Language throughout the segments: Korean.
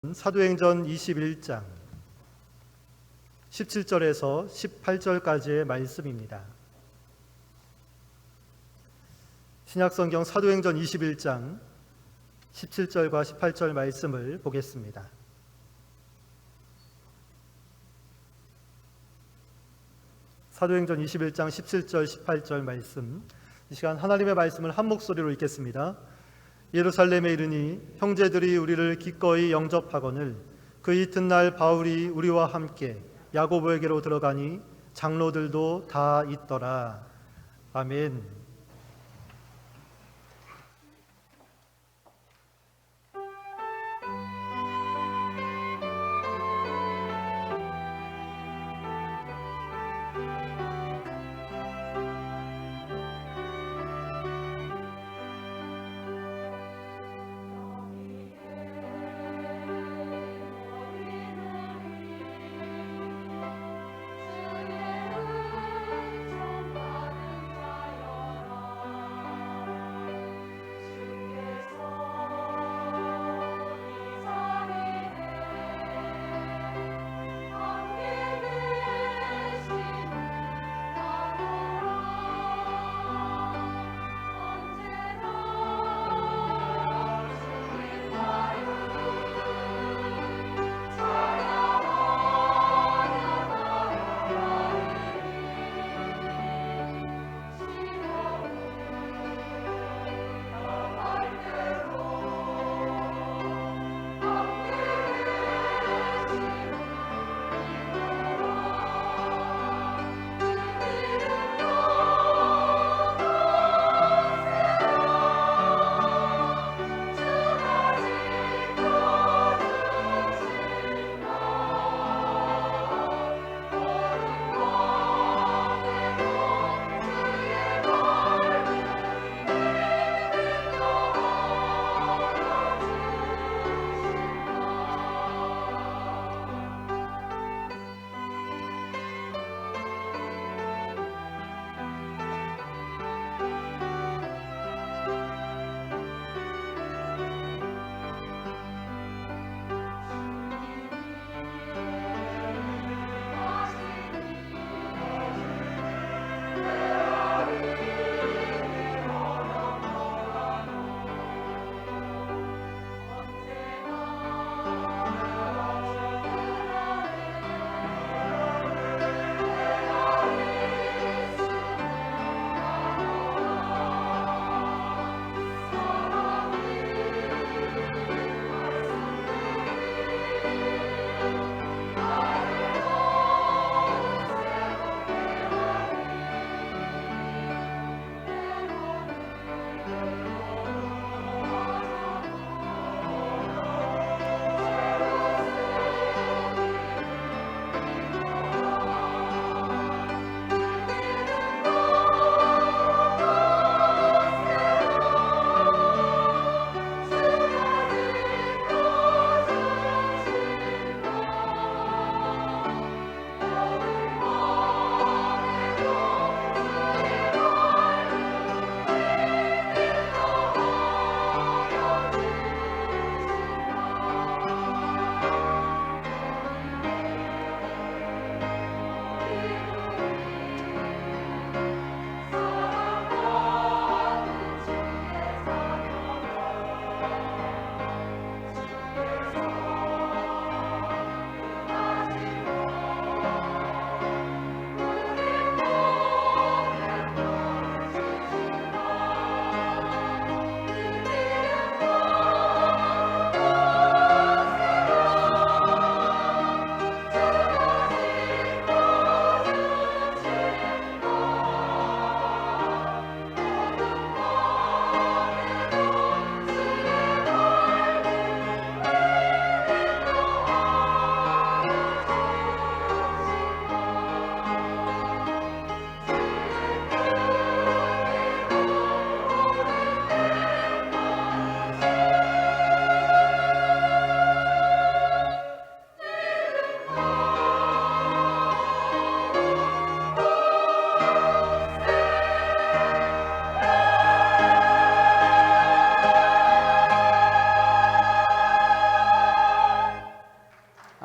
사도행전 21장 17절에서 18절까지의 말씀입니다. 신약성경 사도행전 21장 17절과 18절 말씀을 보겠습니다. 사도행전 21장 17절 18절 말씀, 이 시간 하나님의 말씀을 한 목소리로 읽겠습니다. 예루살렘에 이르니 형제들이 우리를 기꺼이 영접하거늘 그 이튿날 바울이 우리와 함께 야고보에게로 들어가니 장로들도 다 있더라. 아멘.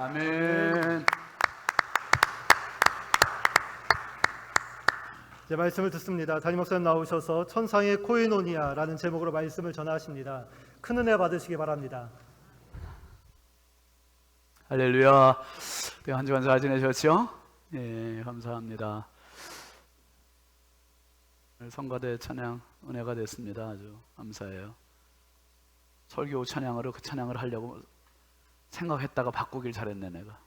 아멘. 이제 말씀을 듣습니다. 담임 목사님 나오셔서 천상의 코이노니아라는 제목으로 말씀을 전하십니다. 큰 은혜 받으시기 바랍니다. 할렐루야. 한 주간 잘 지내셨죠? 예, 감사합니다. 성가대 찬양 은혜가 됐습니다. 아주 감사해요. 설교 찬양으로 그 찬양을 하려고 생각했다가 바꾸길 잘했네. 내가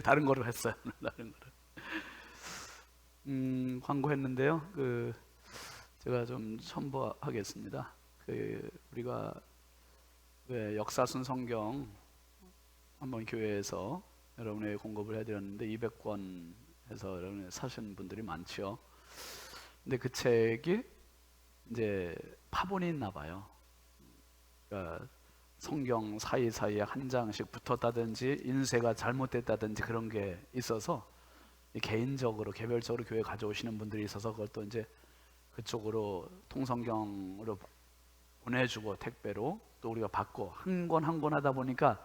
다른 거를 했어요. 다른 거를. 광고했는데요. 제가 좀 첨부하겠습니다. 우리가 왜 역사순 성경 한번 교회에서 여러분에게 공급을 해드렸는데 200권 해서 여러분이 사신 분들이 많죠. 근데 그 책이 이제 파본이 있나 봐요. 그러니까 성경 사이사이에 한 장씩 붙었다든지 인쇄가 잘못됐다든지 그런 게 있어서 개인적으로 개별적으로 교회 가져오시는 분들이 있어서 그걸 또 이제 그쪽으로 통성경으로 보내주고 택배로 또 우리가 받고 한 권 한 권 하다 보니까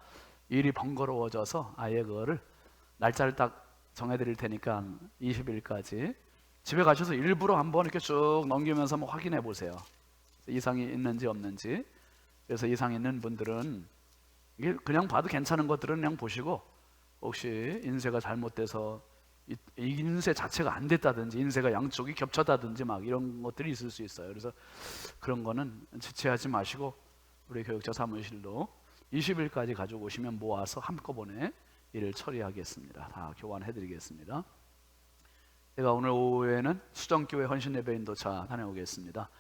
일이 번거로워져서 아예 그거를 날짜를 딱 정해드릴 테니까 20일까지 집에 가셔서 일부러 한번 이렇게 쭉 넘기면서 한번 확인해 보세요. 이상이 있는지 없는지. 그래서 이상 있는 분들은 이게 그냥 봐도 괜찮은 것들은 그냥 보시고 혹시 인쇄가 잘못돼서 이 인쇄 자체가 안 됐다든지 인쇄가 양쪽이 겹쳤다든지 막 이런 것들이 있을 수 있어요. 그래서 그런 거는 지체하지 마시고 우리 교육자 사무실로 20일까지 가지고 오시면 모아서 한꺼번에 일을 처리하겠습니다. 다 교환해드리겠습니다. 제가 오늘 오후에는 수정교회 헌신예배인도차 다녀오겠습니다.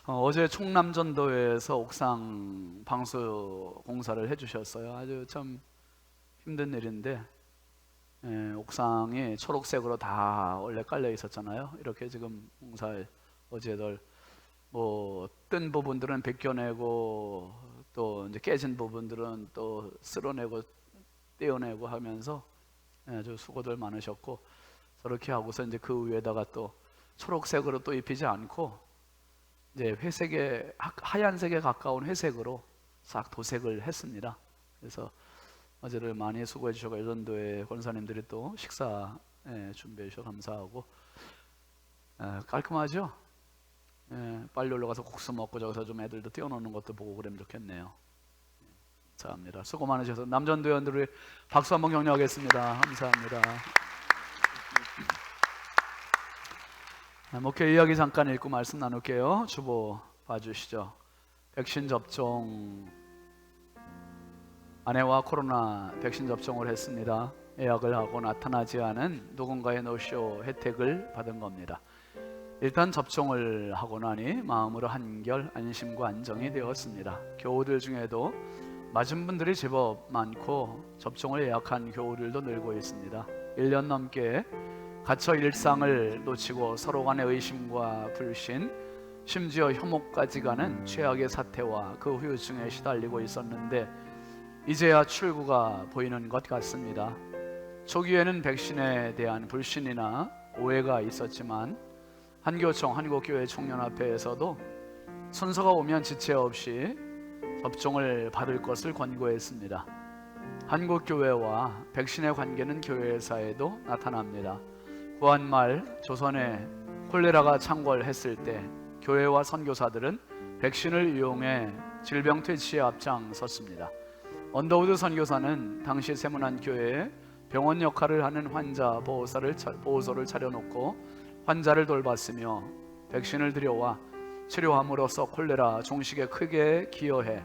어제 충남전도회에서 옥상 방수 공사를 해주셨어요. 아주 참 힘든 일인데 옥상이 초록색으로 다 원래 깔려 있었잖아요. 이렇게 지금 공사에 어제들 뭐 뜬 부분들은 벗겨내고 또 이제 깨진 부분들은 또 쓸어내고 떼어내고 하면서 아주 수고들 많으셨고 저렇게 하고서 이제 그 위에다가 또 초록색으로 또 입히지 않고 이제 회색에 하얀색에 가까운 회색으로 싹 도색을 했습니다. 그래서 어제를 많이 수고해 주셔서 여전도의 권사님들이 또 식사 준비해 주셔서 감사하고 깔끔하죠? 빨리 올라가서 국수 먹고 저기서 좀 애들도 뛰어노는 것도 보고 그러면 좋겠네요. 감사합니다. 수고 많으셔서 남전도원들을 박수 한번 격려하겠습니다. 감사합니다. 목회 이야기 잠깐 읽고 말씀 나눌게요. 주보 봐주시죠. 백신 접종 아내와 코로나 백신 접종을 했습니다. 예약을 하고 나타나지 않은 누군가의 노쇼 혜택을 받은 겁니다. 일단 접종을 하고 나니 마음으로 한결 안심과 안정이 되었습니다. 교우들 중에도 맞은 분들이 제법 많고 접종을 예약한 교우들도 늘고 있습니다. 1년 넘게 갇혀 일상을 놓치고 서로 간의 의심과 불신, 심지어 혐오까지 가는 최악의 사태와 그 후유증에 시달리고 있었는데 이제야 출구가 보이는 것 같습니다. 초기에는 백신에 대한 불신이나 오해가 있었지만 한교총 한국교회 총연합회에서도 순서가 오면 지체 없이 접종을 받을 것을 권고했습니다. 한국교회와 백신의 관계는 교회사에도 나타납니다. 구한말 조선에 콜레라가 창궐했을 때 교회와 선교사들은 백신을 이용해 질병 퇴치에 앞장섰습니다. 언더우드 선교사는 당시 세문안 교회에 병원 역할을 하는 환자 보호소를 차려놓고 환자를 돌봤으며 백신을 들여와 치료함으로써 콜레라 종식에 크게 기여해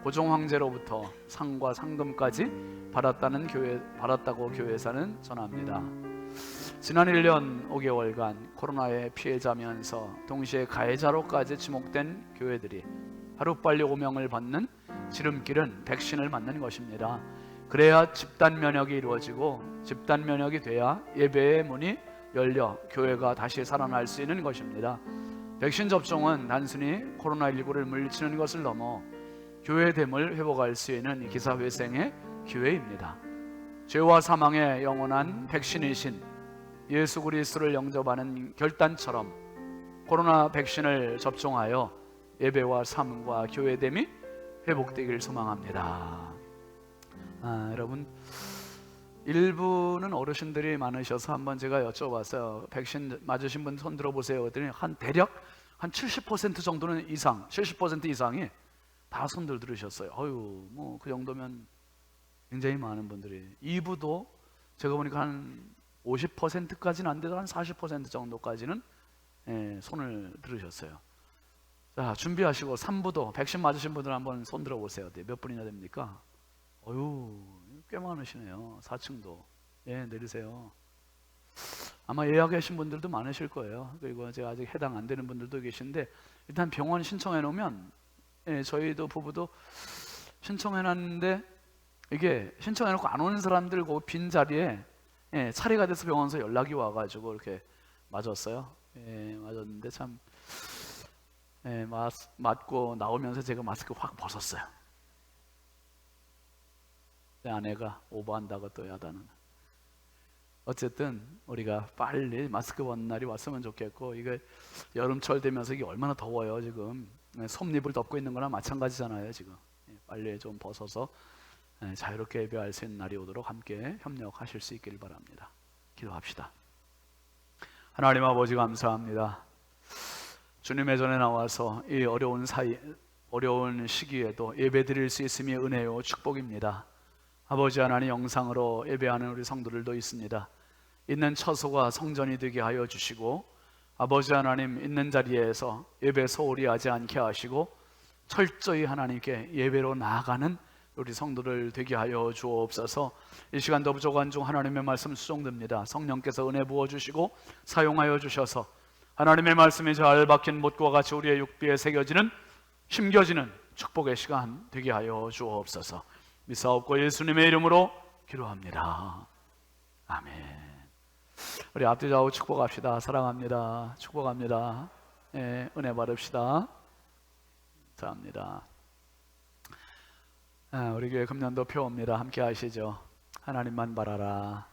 고종 황제로부터 상과 상금까지 받았다고 교회사는 전합니다. 지난 1년 5개월간 코로나의 피해자면서 동시에 가해자로까지 지목된 교회들이 하루빨리 오명을 받는 지름길은 백신을 맞는 것입니다. 그래야 집단 면역이 이루어지고 집단 면역이 돼야 예배의 문이 열려 교회가 다시 살아날 수 있는 것입니다. 백신 접종은 단순히 코로나19를 물리치는 것을 넘어 교회됨을 회복할 수 있는 기사회생의 기회입니다. 죄와 사망의 영원한 백신이신 예수 그리스도를 영접하는 결단처럼 코로나 백신을 접종하여 예배와 삶과 교회됨이 회복되길 소망합니다. 여러분 일부는 어르신들이 많으셔서 한번 제가 여쭤봤어요. 백신 맞으신 분 손 들어보세요. 그랬더니 대략 한 70% 정도는 이상, 70% 이상이 다 손들 들으셨어요. 뭐 그 정도면 굉장히 많은 분들이. 2부도 제가 보니까 한 50%까지는 안 돼도 한 40% 정도까지는 손을 들으셨어요. 자, 준비하시고 3부도 백신 맞으신 분들 한번 손 들어보세요. 몇 분이나 됩니까? 꽤 많으시네요. 4층도. 내리세요. 아마 예약하신 분들도 많으실 거예요. 그리고 제가 아직 해당 안 되는 분들도 계신데, 일단 병원 신청해 놓으면 저희도 부부도 신청해 놨는데, 이게 신청해 놓고 안 오는 사람들 그 빈 자리에 차례가 돼서 병원에서 연락이 와가지고 이렇게 맞았어요. 맞았는데 참 맞고 나오면서 제가 마스크 확 벗었어요. 제 아내가 오버한다고 또 야단은. 어쨌든 우리가 빨리 마스크 벗는 날이 왔으면 좋겠고, 이게 여름철 되면서 이게 얼마나 더워요 지금. 솜잎을 덮고 있는 거나 마찬가지잖아요 지금. 빨리 좀 벗어서 자유롭게 예배할 수 있는 날이 오도록 함께 협력하실 수 있기를 바랍니다. 기도합시다. 하나님 아버지 감사합니다. 주님의 전에 나와서 이 어려운 시기에도 예배 드릴 수 있음이 은혜요 축복입니다. 아버지 하나님, 영상으로 예배하는 우리 성도들도 있습니다. 있는 처소가 성전이 되게 하여 주시고, 아버지 하나님 있는 자리에서 예배 소홀히 하지 않게 하시고 철저히 하나님께 예배로 나아가는 우리 성도들 되게 하여 주옵소서. 이 시간도 부족한 중 하나님의 말씀 수종됩니다. 성령께서 은혜 부어주시고 사용하여 주셔서 하나님의 말씀이 잘 박힌 못과 같이 우리의 육비에 새겨지는 심겨지는 축복의 시간 되게 하여 주옵소서. 미사옵고 예수님의 이름으로 기도합니다. 아멘. 우리 앞뒤 좌우 축복합시다. 사랑합니다. 축복합니다. 은혜 받읍시다. 감사합니다. 우리 교회 금년도 표입니다. 함께 하시죠. 하나님만 바라라.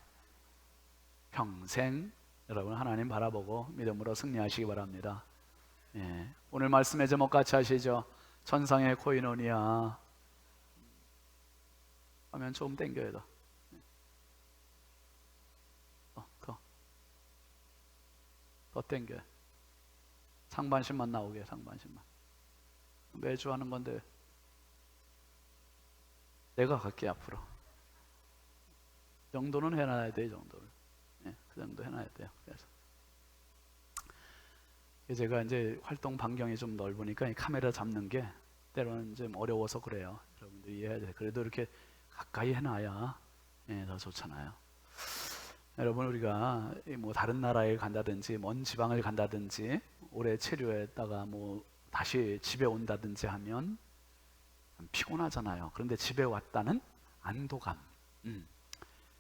평생 여러분 하나님 바라보고 믿음으로 승리하시기 바랍니다. 오늘 말씀의 제목 같이 하시죠. 천상의 코이노니아. 하면 좀 당겨야 돼. 더 당겨. 상반신만 나오게. 상반신만. 매주 하는 건데 내가 갈게. 앞으로 이 정도는 해놔야 돼. 이 정도를. 그 정도 해놔야 돼요. 그래서 제가 이제 활동 반경이 좀 넓으니까 이 카메라 잡는 게 때로는 좀 어려워서 그래요. 여러분들 이해해야 돼요. 그래도 이렇게 가까이 해놔야 더 좋잖아요. 여러분, 우리가 뭐 다른 나라에 간다든지 먼 지방을 간다든지 오래 체류했다가 뭐 다시 집에 온다든지 하면 피곤하잖아요. 그런데 집에 왔다는 안도감.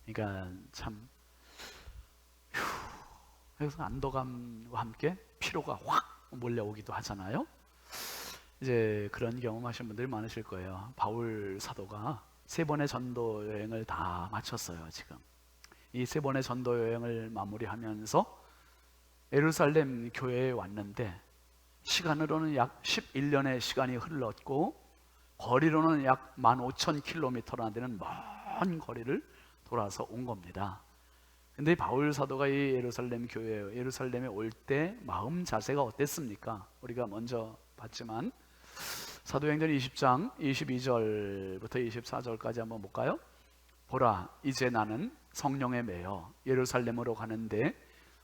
그러니까 참 그래서 안도감과 함께 피로가 확 몰려오기도 하잖아요. 이제 그런 경험하신 분들이 많으실 거예요. 바울 사도가 3번의 전도 여행을 다 마쳤어요. 지금 이 3번의 전도 여행을 마무리하면서 예루살렘 교회에 왔는데, 시간으로는 약 11년의 시간이 흘렀고 거리로는 약 15,000km나 되는 먼 거리를 돌아서 온 겁니다. 근데 바울 사도가 이 예루살렘에 올 때 마음 자세가 어땠습니까? 우리가 먼저 봤지만 사도행전 20장 22절부터 24절까지 한번 볼까요? 보라, 이제 나는 성령에 매여 예루살렘으로 가는데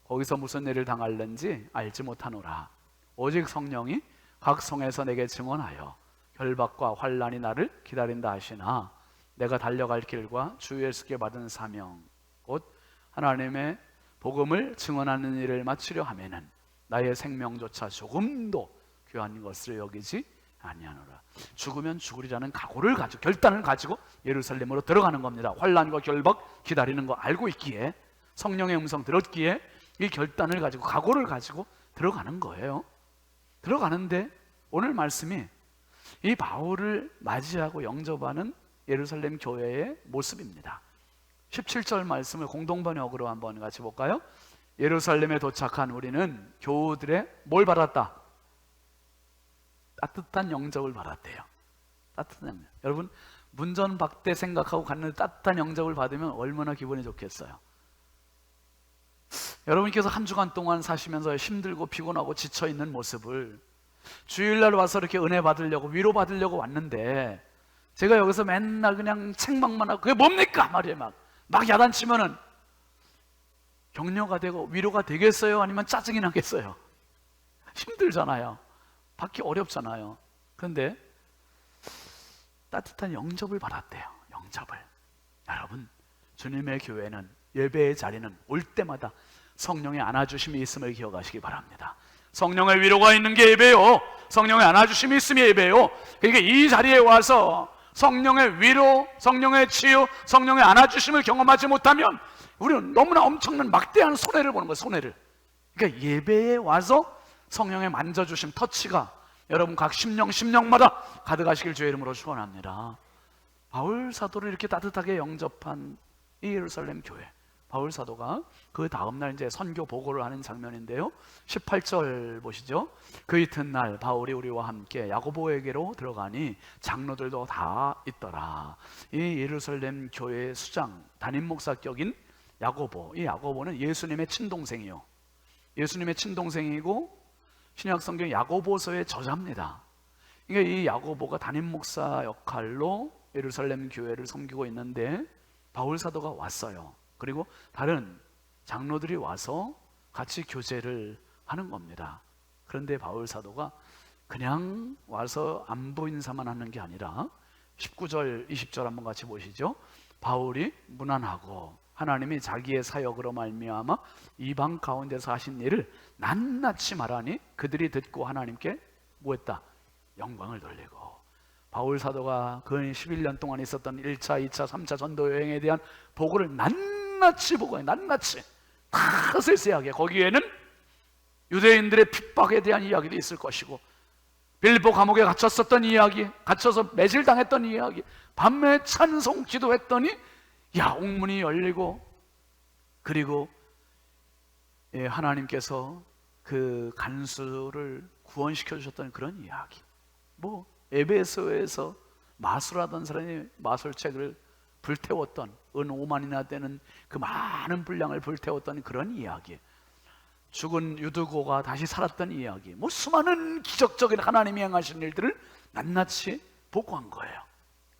거기서 무슨 일을 당할는지 알지 못하노라. 오직 성령이 각 성에서 내게 증언하여 결박과 환난이 나를 기다린다 하시나, 내가 달려갈 길과 주 예수께 받은 사명 곧 하나님의 복음을 증언하는 일을 마치려 하면은 나의 생명조차 조금도 귀한 것을 여기지 아니하노라. 죽으면 죽으리라는 각오를 가지고, 결단을 가지고 예루살렘으로 들어가는 겁니다. 환난과 결박 기다리는 거 알고 있기에, 성령의 음성 들었기에 이 결단을 가지고 각오를 가지고 들어가는 거예요. 들어가는데 오늘 말씀이 이 바울을 맞이하고 영접하는 예루살렘 교회의 모습입니다. 17절 말씀을 공동번역으로 한번 같이 볼까요? 예루살렘에 도착한 우리는 교우들의 뭘 받았다? 따뜻한 영접을 받았대요. 따뜻한 영접. 여러분, 문전박대 생각하고 갔는데 따뜻한 영접을 받으면 얼마나 기분이 좋겠어요. 여러분께서 한 주간 동안 사시면서 힘들고 피곤하고 지쳐있는 모습을 주일날 와서 이렇게 은혜 받으려고 위로 받으려고 왔는데, 제가 여기서 맨날 그냥 책망만 하고 그게 뭡니까 말이에요. 막 야단치면은 격려가 되고 위로가 되겠어요? 아니면 짜증이 나겠어요? 힘들잖아요. 받기 어렵잖아요. 그런데 따뜻한 영접을 받았대요. 영접을. 여러분, 주님의 교회는, 예배의 자리는 올 때마다 성령의 안아주심이 있음을 기억하시기 바랍니다. 성령의 위로가 있는 게 예배요, 성령의 안아주심이 있음이 예배요. 그러니까 이 자리에 와서 성령의 위로, 성령의 치유, 성령의 안아주심을 경험하지 못하면 우리는 너무나 엄청난 막대한 손해를 보는 거예요. 손해를. 그러니까 예배에 와서 성령의 만져주심, 터치가 여러분 각 심령마다 가득하시길 주의 이름으로 축원합니다. 바울 사도를 이렇게 따뜻하게 영접한 이 예루살렘 교회, 바울 사도가 그 다음날 이제 선교 보고를 하는 장면인데요, 18절 보시죠. 그 이튿날 바울이 우리와 함께 야고보에게로 들어가니 장로들도 다 있더라. 이 예루살렘 교회의 수장, 담임 목사격인 야고보, 이 야고보는 예수님의 친동생이요, 예수님의 친동생이고 신약 성경 야고보서의 저자입니다. 그러니까 이 야고보가 담임 목사 역할로 예루살렘 교회를 섬기고 있는데 바울 사도가 왔어요. 그리고 다른 장로들이 와서 같이 교제를 하는 겁니다. 그런데 바울 사도가 그냥 와서 안부 인사만 하는 게 아니라 19절, 20절 한번 같이 보시죠. 바울이 무난하고 하나님이 자기의 사역으로 말미암아 이방 가운데서 하신 일을 낱낱이 말하니 그들이 듣고 하나님께 뭐했다? 영광을 돌리고. 바울 사도가 그 11년 동안 있었던 1차, 2차, 3차 전도 여행에 대한 보고를 낱낱이 보고해. 낱낱이 다 세세하게. 거기에는 유대인들의 핍박에 대한 이야기도 있을 것이고, 빌립보 감옥에 갇혔었던 이야기, 갇혀서 매질당했던 이야기, 밤에 찬송 기도했더니 옥문이 열리고, 그리고 하나님께서 그 간수를 구원시켜 주셨던 그런 이야기. 뭐 에베소에서 마술하던 사람이 마술책을 불태웠던, 은 5만이나 되는 그 많은 분량을 불태웠던 그런 이야기, 죽은 유두고가 다시 살았던 이야기, 뭐 수많은 기적적인 하나님이 행하신 일들을 낱낱이 보고한 거예요.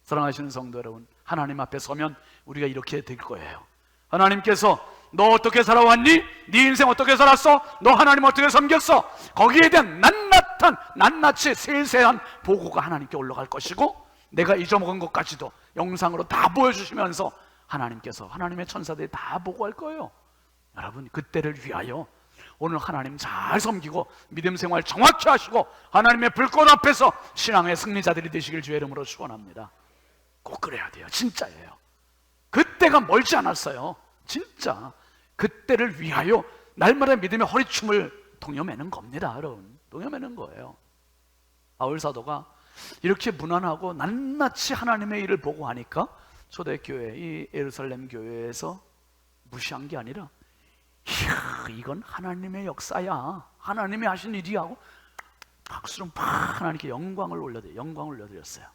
사랑하시는 성도 여러분, 하나님 앞에 서면 우리가 이렇게 될 거예요. 하나님께서 너 어떻게 살아왔니? 네 인생 어떻게 살았어? 너 하나님 어떻게 섬겼어? 거기에 대한 낱낱이 세세한 보고가 하나님께 올라갈 것이고, 내가 잊어먹은 것까지도 영상으로 다 보여주시면서 하나님께서, 하나님의 천사들이 다 보고할 거예요. 여러분, 그때를 위하여 오늘 하나님 잘 섬기고 믿음 생활 정확히 하시고 하나님의 불꽃 앞에서 신앙의 승리자들이 되시길 주의 이름으로 축원합니다. 꼭 그래야 돼요. 진짜예요. 그때가 멀지 않았어요. 진짜 그때를 위하여 날마다 믿음의 허리춤을 동여매는 겁니다. 여러분, 동여매는 거예요. 바울 사도가 이렇게 무난하고 낱낱이 하나님의 일을 보고 하니까 초대교회, 이 예루살렘 교회에서 무시한 게 아니라, 이야, 이건 하나님의 역사야, 하나님이 하신 일이야 하고 박수를 막 하나님께 영광을 올려드렸어요.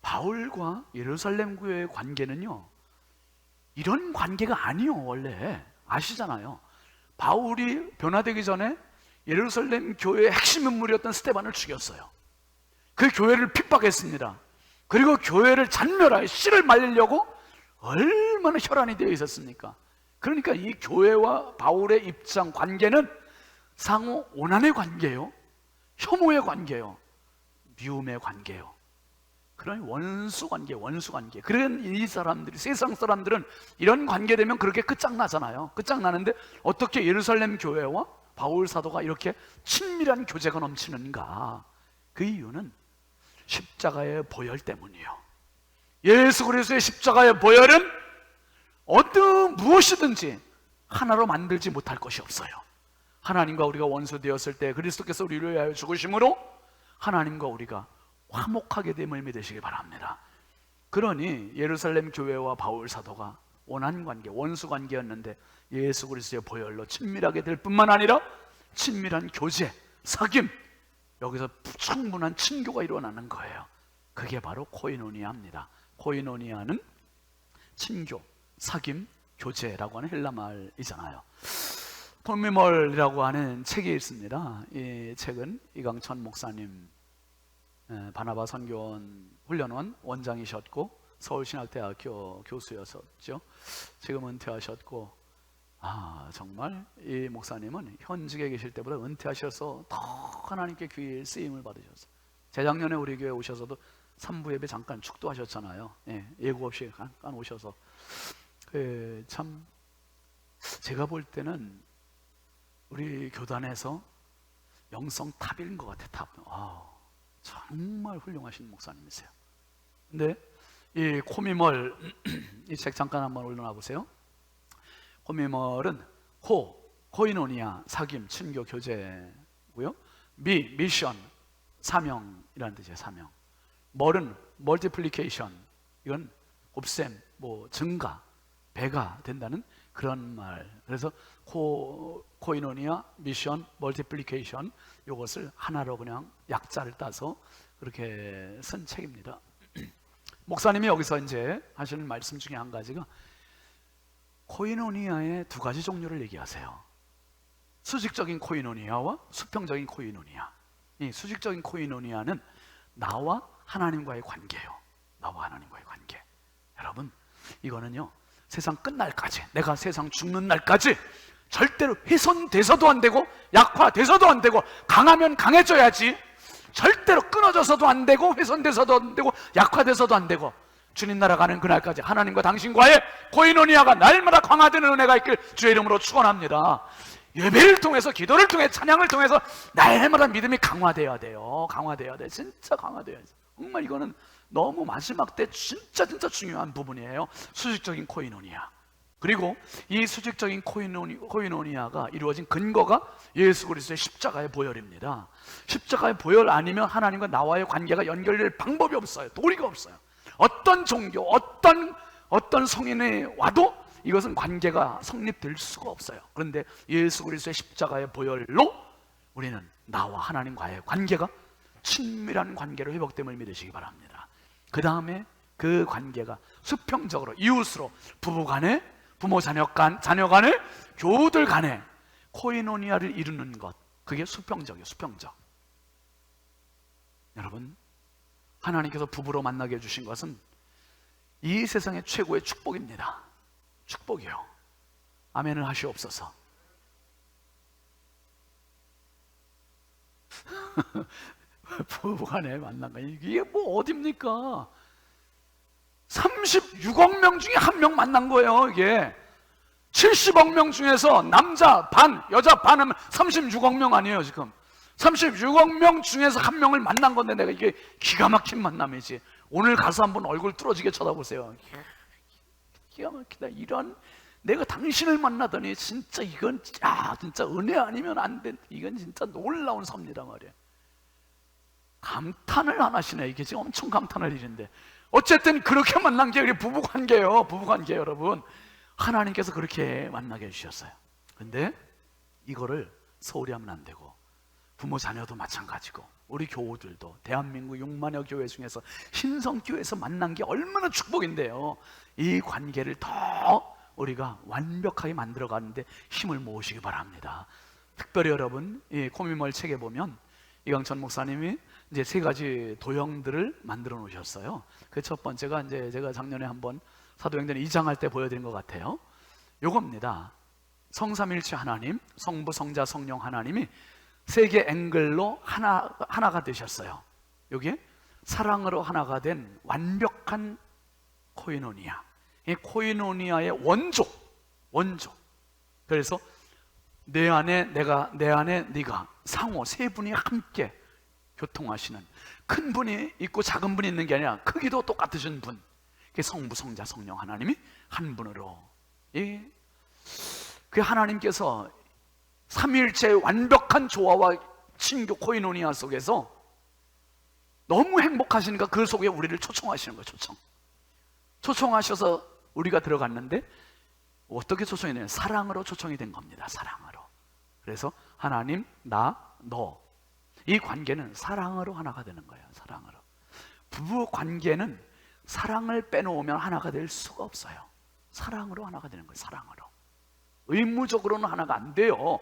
바울과 예루살렘 교회의 관계는요, 이런 관계가 아니요. 원래 아시잖아요. 바울이 변화되기 전에 예루살렘 교회의 핵심 인물이었던 스데반을 죽였어요. 그 교회를 핍박했습니다. 그리고 교회를 잔멸하여 씨를 말리려고 얼마나 혈안이 되어 있었습니까? 그러니까 이 교회와 바울의 입장 관계는 상호 원한의 관계요, 혐오의 관계요, 미움의 관계요. 그런 원수 관계. 그런 이 사람들이, 세상 사람들은 이런 관계 되면 그렇게 끝장나잖아요. 끝장나는데 어떻게 예루살렘 교회와 바울 사도가 이렇게 친밀한 교제가 넘치는가? 그 이유는 십자가의 보혈 때문이요. 예수 그리스도의 십자가의 보혈은 무엇이든지 하나로 만들지 못할 것이 없어요. 하나님과 우리가 원수 되었을 때 그리스도께서 우리를 위하여 죽으심으로 하나님과 우리가 화목하게 됨을 믿으시기 바랍니다. 그러니 예루살렘 교회와 바울 사도가 원한 관계, 원수 관계였는데 예수 그리스도의 보혈로 친밀하게 될 뿐만 아니라 친밀한 교제, 사귐, 여기서 충분한 친교가 일어나는 거예요. 그게 바로 코이노니아입니다. 코이노니아는 친교, 사귐, 교제라고 하는 헬라 말이잖아요. 코미멀이라고 하는 책이 있습니다. 이 책은 이강천 목사님, 바나바 선교원 훈련원 원장이셨고 서울신학대학교 교수였었죠. 지금 은퇴하셨고, 정말 이 목사님은 현직에 계실 때보다 은퇴하셔서 더 하나님께 귀히 쓰임을 받으셨어요. 재작년에 우리 교회 오셔서도 3부 예배 잠깐 축도하셨잖아요. 예고 없이 잠깐 오셔서 참 제가 볼 때는 우리 교단에서 영성 탑인 것 같아요. 탑. 정말 훌륭하신 목사님이세요. 근데 이 코미멀 이 책 잠깐 한번 올려놔 보세요. 코미멀은 코이노니아, 사귐, 친교, 교제고요. 미션, 사명이라는 뜻이에요. 사명. 멀은 멀티플리케이션, 이건 곱셈, 증가, 배가 된다는 그런 말. 그래서 코이노니아, 미션, 멀티플리케이션, 이것을 하나로 그냥 약자를 따서 그렇게 쓴 책입니다. 목사님이 여기서 이제 하시는 말씀 중에 한 가지가 코이노니아의 두 가지 종류를 얘기하세요. 수직적인 코이노니아와 수평적인 코이노니아. 이 수직적인 코이노니아는 나와 하나님과의 관계예요. 나와 하나님과의 관계. 여러분, 이거는요, 세상 끝날까지, 내가 세상 죽는 날까지 절대로 훼손돼서도 안 되고 약화돼서도 안 되고, 강하면 강해져야지, 절대로 끊어져서도 안 되고 훼손돼서도 안 되고 약화돼서도 안 되고, 주님 나라 가는 그날까지 하나님과 당신과의 코이노니아가 날마다 강화되는 은혜가 있길 주의 이름으로 축원합니다. 예배를 통해서, 기도를 통해, 찬양을 통해서 날마다 믿음이 강화돼야 돼요. 강화돼야 돼. 진짜 강화돼야지. 정말 이거는 너무 마지막 때 진짜 중요한 부분이에요. 수직적인 코이노니아. 그리고 이 수직적인 코이노니아가 이루어진 근거가 예수 그리스도의 십자가의 보혈입니다. 십자가의 보혈 아니면 하나님과 나와의 관계가 연결될 방법이 없어요. 도리가 없어요. 어떤 종교, 어떤 성인이 와도 이것은 관계가 성립될 수가 없어요. 그런데 예수 그리스도의 십자가의 보혈로 우리는 나와 하나님과의 관계가 친밀한 관계로 회복됨을 믿으시기 바랍니다. 그 다음에 그 관계가 수평적으로, 이웃으로, 부부 간에, 부모 자녀 간에, 교우들 간에 코이노니아를 이루는 것, 그게 수평적이에요. 수평적. 여러분, 하나님께서 부부로 만나게 해주신 것은 이 세상의 최고의 축복입니다. 축복이요. 아멘을 하시옵소서. 부부간에 만난 거, 이게 어딥니까? 36억 명 중에 한 명 만난 거예요. 이게 70억 명 중에서 남자 반, 여자 반 하면 36억 명 아니에요. 지금 36억 명 중에서 한 명을 만난 건데, 내가 이게 기가 막힌 만남이지. 오늘 가서 한번 얼굴 뚫어지게 쳐다보세요. 기가 막히다. 이런, 내가 당신을 만나더니 진짜 이건 진짜 은혜 아니면 안 돼. 이건 진짜 놀라운 섭니다 말이에요. 감탄을 안 하시네. 이게 지금 엄청 감탄할 일인데, 어쨌든 그렇게 만난 게 우리 부부관계예요. 부부관계. 여러분, 하나님께서 그렇게 만나게 해주셨어요. 근데 이거를 소홀히 하면 안 되고, 부모 자녀도 마찬가지고, 우리 교우들도 대한민국 6만여 교회 중에서 신성교회에서 만난 게 얼마나 축복인데요. 이 관계를 더 우리가 완벽하게 만들어가는데 힘을 모으시기 바랍니다. 특별히 여러분, 이 코미멀 책에 보면 이강천 목사님이 이제 3가지 도형들을 만들어 놓으셨어요. 그 첫 번째가 이제 제가 작년에 한번 사도행전 2장 할 때 보여드린 것 같아요. 요겁니다. 성삼일체 하나님, 성부, 성자, 성령 하나님이 3개 앵글로 하나가 되셨어요. 여기에 사랑으로 하나가 된 완벽한 코이노니아. 이 코이노니아의 원조. 그래서 내 안에 내가, 내 안에 네가, 상호 3분이 함께 교통하시는, 큰 분이 있고 작은 분이 있는 게 아니라 크기도 똑같으신 분, 성부, 성자, 성령 하나님이 한 분으로, 그 하나님께서 삼위일체의 완벽한 조화와 친교 코이노니아 속에서 너무 행복하시니까 그 속에 우리를 초청하시는 거예요. 초청하셔서 우리가 들어갔는데, 어떻게 초청이 되냐? 사랑으로 초청이 된 겁니다. 사랑으로. 그래서 하나님, 나, 너, 이 관계는 사랑으로 하나가 되는 거예요. 사랑으로. 부부 관계는 사랑을 빼놓으면 하나가 될 수가 없어요. 사랑으로 하나가 되는 거예요. 사랑으로. 의무적으로는 하나가 안 돼요.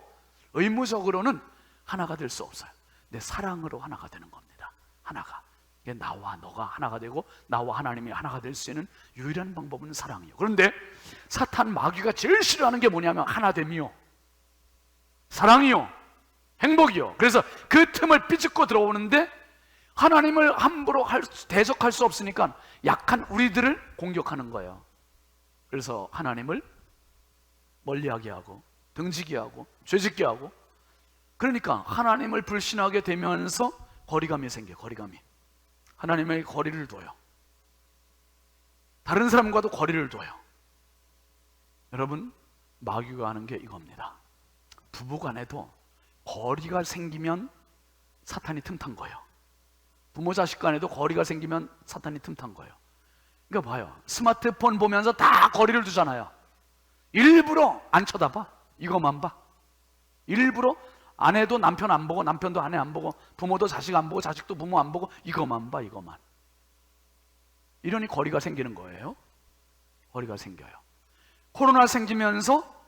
의무적으로는 하나가 될 수 없어요. 근데 사랑으로 하나가 되는 겁니다. 하나가. 이게 나와 너가 하나가 되고 나와 하나님이 하나가 될 수 있는 유일한 방법은 사랑이에요. 그런데 사탄 마귀가 제일 싫어하는 게 뭐냐면 하나됨이요, 사랑이요, 행복이요. 그래서 그 틈을 삐집고 들어오는데 하나님을 함부로 대적할 수 없으니까 약한 우리들을 공격하는 거예요. 그래서 하나님을 멀리하게 하고 등지게 하고 죄짓게 하고, 그러니까 하나님을 불신하게 되면서 거리감이 생겨요. 거리감이. 하나님의 거리를 둬요. 다른 사람과도 거리를 둬요. 여러분, 마귀가 하는 게 이겁니다. 부부간에도 거리가 생기면 사탄이 틈탄 거예요. 부모 자식 간에도 거리가 생기면 사탄이 틈탄 거예요. 그러니까 봐요. 스마트폰 보면서 다 거리를 두잖아요. 일부러 안 쳐다봐. 이것만 봐. 일부러 아내도 남편 안 보고 남편도 아내 안 보고 부모도 자식 안 보고 자식도 부모 안 보고 이것만 봐. 이것만. 이러니 거리가 생기는 거예요. 거리가 생겨요. 코로나 생기면서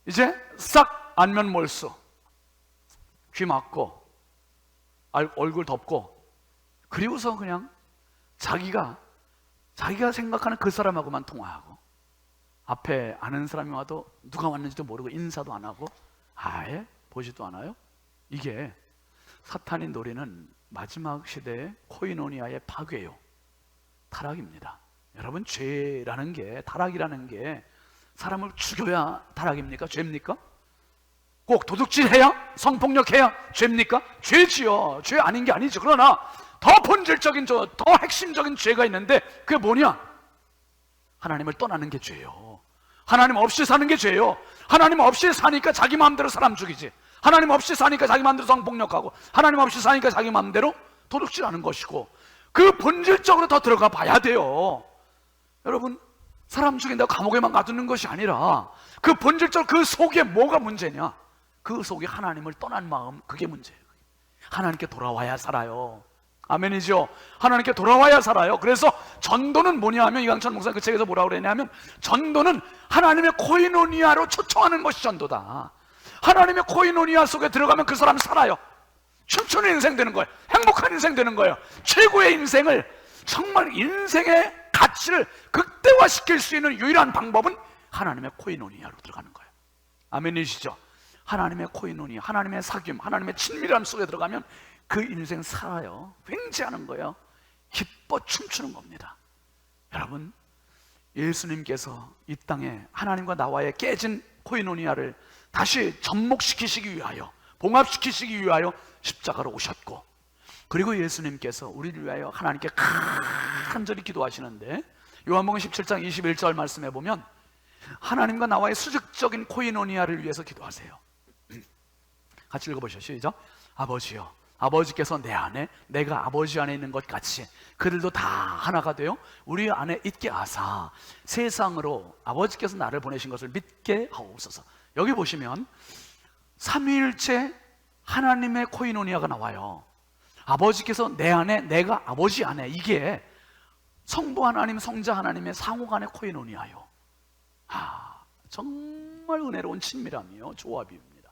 이제 싹 안면 몰수, 귀 막고 얼굴 덮고, 그리고서 그냥 자기가 생각하는 그 사람하고만 통화하고, 앞에 아는 사람이 와도 누가 왔는지도 모르고 인사도 안 하고 아예 보지도 않아요. 이게 사탄이 노리는 마지막 시대의 코이노니아의 파괴요, 타락입니다. 여러분, 죄라는 게, 타락이라는 게 사람을 죽여야 타락입니까? 죄입니까? 꼭 도둑질해야, 성폭력해야 죄입니까? 죄지요. 죄 아닌 게 아니죠. 그러나 더 본질적인, 더 핵심적인 죄가 있는데 그게 뭐냐? 하나님을 떠나는 게 죄예요. 하나님 없이 사는 게 죄예요. 하나님 없이 사니까 자기 마음대로 사람 죽이지, 하나님 없이 사니까 자기 마음대로 성폭력하고, 하나님 없이 사니까 자기 마음대로 도둑질하는 것이고, 그 본질적으로 더 들어가 봐야 돼요. 여러분, 사람 죽인다고 감옥에만 가두는 것이 아니라 그 본질적, 그 속에 뭐가 문제냐? 그 속에 하나님을 떠난 마음, 그게 문제예요. 하나님께 돌아와야 살아요. 아멘이죠. 하나님께 돌아와야 살아요. 그래서 전도는 뭐냐 하면, 이강천 목사 그 책에서 뭐라고 그랬냐면, 전도는 하나님의 코이노니아로 초청하는 것이 전도다. 하나님의 코이노니아 속에 들어가면 그 사람 살아요. 춤추는 인생 되는 거예요. 행복한 인생 되는 거예요. 최고의 인생을, 정말 인생의 가치를 극대화시킬 수 있는 유일한 방법은 하나님의 코이노니아로 들어가는 거예요. 아멘이시죠. 하나님의 코이노니아, 하나님의 사귐, 하나님의 친밀함 속에 들어가면 그 인생 살아요. 횡재하는 거예요. 기뻐 춤추는 겁니다. 여러분, 예수님께서 이 땅에 하나님과 나와의 깨진 코이노니아를 다시 접목시키시기 위하여, 봉합시키시기 위하여 십자가로 오셨고, 그리고 예수님께서 우리를 위하여 하나님께 간절히 기도하시는데, 요한복음 17장 21절 말씀해 보면 하나님과 나와의 수직적인 코이노니아를 위해서 기도하세요. 같이 읽어보시죠. 시작. 아버지여, 아버지께서 내 안에, 내가 아버지 안에 있는 것 같이 그들도 다 하나가 되어 우리 안에 있게 하사 세상으로 아버지께서 나를 보내신 것을 믿게 하옵소서. 여기 보시면 삼위일체 하나님의 코이노니아가 나와요. 아버지께서 내 안에, 내가 아버지 안에, 이게 성부 하나님, 성자 하나님의 상호간의 코이노니아요. 정말 은혜로운 친밀함이요, 조합입니다.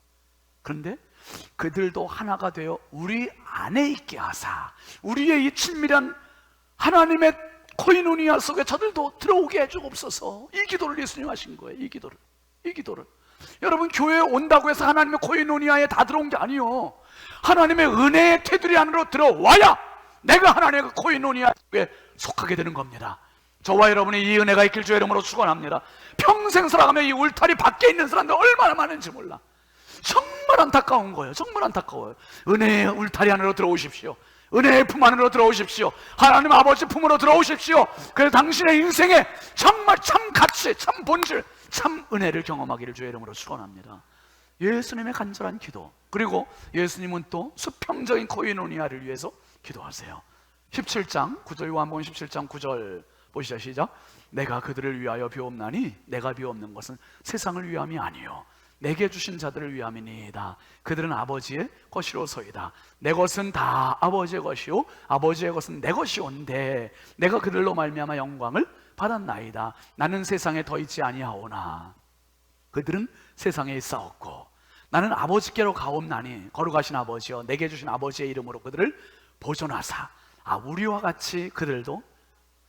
그런데 그들도 하나가 되어 우리 안에 있게 하사, 우리의 이 친밀한 하나님의 코이노니아 속에 저들도 들어오게 해주옵소서. 이 기도를 예수님 하신 거예요. 이 기도를. 여러분, 교회에 온다고 해서 하나님의 코이노니아에 다 들어온 게 아니요, 하나님의 은혜의 테두리 안으로 들어와야 내가 하나님의 코이노니아에 속하게 되는 겁니다. 저와 여러분이 이 은혜가 있길 주의 이름으로 축원합니다. 평생 살아가며 이 울타리 밖에 있는 사람들 얼마나 많은지 몰라. 정말 안타까운 거예요. 정말 안타까워요. 은혜의 울타리 안으로 들어오십시오. 은혜의 품 안으로 들어오십시오. 하나님 아버지 품으로 들어오십시오. 그래서 당신의 인생에 정말 참 가치, 참 본질, 참 은혜를 경험하기를 주의 이름으로 축원합니다. 예수님의 간절한 기도, 그리고 예수님은 또 수평적인 코이노니아를 위해서 기도하세요. 17장 9절, 요한복음 17장 9절 보시죠. 시작. 내가 그들을 위하여 비옵나니 내가 비옵는 것은 세상을 위함이 아니요 내게 주신 자들을 위함이니이다. 그들은 아버지의 것이로소이다. 내 것은 다 아버지의 것이요 아버지의 것은 내 것이온데 내가 그들로 말미암아 영광을 받았나이다. 나는 세상에 더 있지 아니하오나 그들은 세상에 있사옵고 나는 아버지께로 가옵나니 거룩하신 아버지여 내게 주신 아버지의 이름으로 그들을 보존하사 우리와 같이 그들도